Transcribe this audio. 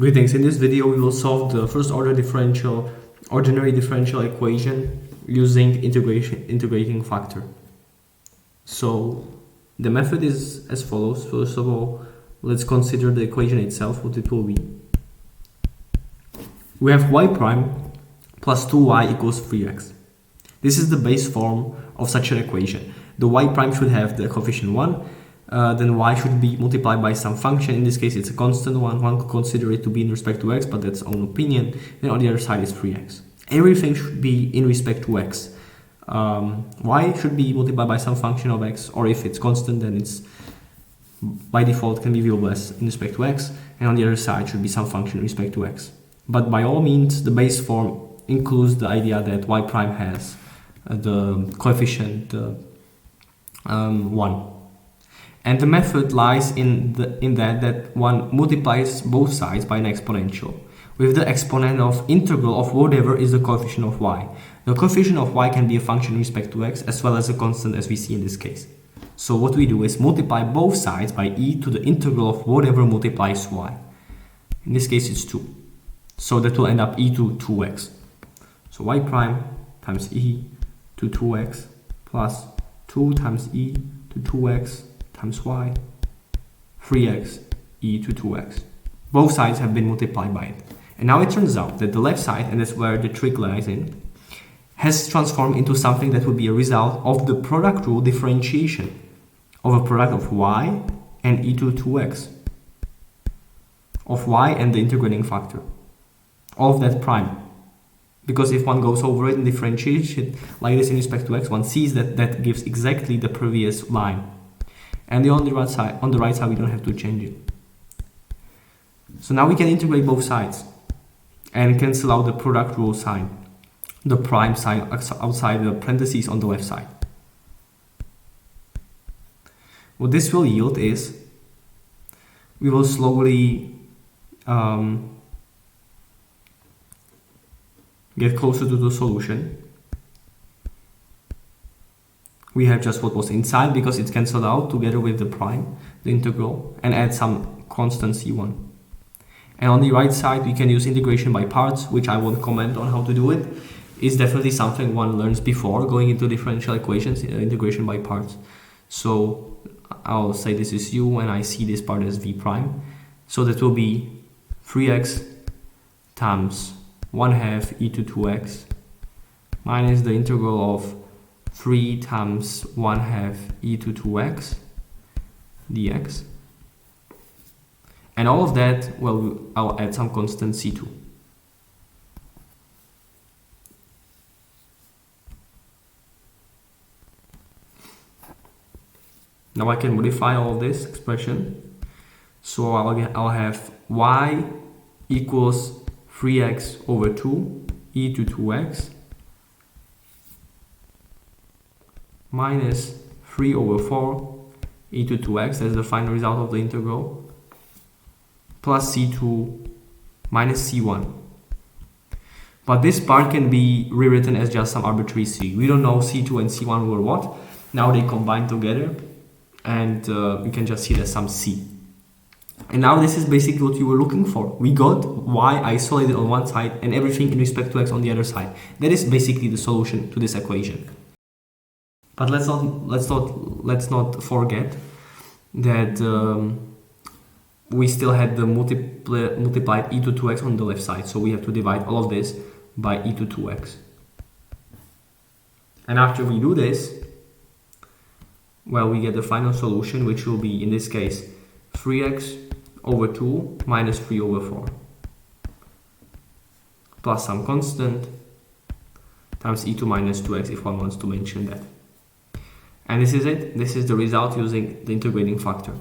Greetings. In this video we will solve the first order ordinary differential equation using integrating factor. So the method is as follows. First of all, let's consider the equation itself, what it will be. We have y prime plus 2y equals 3x. This is the base form of such an equation. The y prime should have the coefficient 1, then y should be multiplied by some function. In this case it's a constant one. One could consider it to be in respect to x, but that's own opinion. Then on the other side is 3x. Everything should be in respect to x. Y should be multiplied by some function of x, or if it's constant then it's by default can be viewable as in respect to x, and on the other side should be some function in respect to x. But by all means the base form includes the idea that y prime has the coefficient 1. And the method lies in that one multiplies both sides by an exponential with the exponent of integral of whatever is the coefficient of y. The coefficient of y can be a function in respect to x as well as a constant, as we see in this case. So what we do is multiply both sides by e to the integral of whatever multiplies y. In this case it's 2. So that will end up e to 2x. So y prime times e to 2x plus 2 times e to 2x times y, 3x e to 2x. Both sides have been multiplied by it. And now it turns out that the left side, and that's where the trick lies in, has transformed into something that would be a result of the product rule differentiation of a product of y and e to 2x, of y and the integrating factor, of that prime. Because if one goes over it and differentiates it like this in respect to x, one sees that that gives exactly the previous line. And on the right side we don't have to change it. So now we can integrate both sides and cancel out the product rule sign, the prime sign outside the parentheses on the left side. What this will yield is we will slowly get closer to the solution. We have just what was inside because it's cancelled out together with the prime, the integral, and add some constant c1. And on the right side we can use integration by parts, which I won't comment on how to do it. It's definitely something one learns before going into differential equations, integration by parts. So I'll say this is u and I see this part as v prime. So that will be 3x times 1/2 e to 2x minus the integral of 3 times 1/2 e to 2x dx. And all of that, well, I'll add some constant c2. Now I can modify all of this expression. So I'll have y equals 3x over 2 e to 2x minus 3 over 4 e to 2x, that's the final result of the integral, plus c2 minus c1. But this part can be rewritten as just some arbitrary c. We don't know c2 and c1 were what. Now they combine together and you can just see it as some c. And now this is basically what you were looking for. We got y isolated on one side and everything in respect to x on the other side. That is basically the solution to this equation. But let's not forget that we still had the multiplied e to 2x on the left side, so we have to divide all of this by e to 2x. And after we do this, well, we get the final solution, which will be in this case 3x over 2 minus 3 over 4 plus some constant times e to minus 2x if one wants to mention that. And this is it. This is the result using the integrating factor.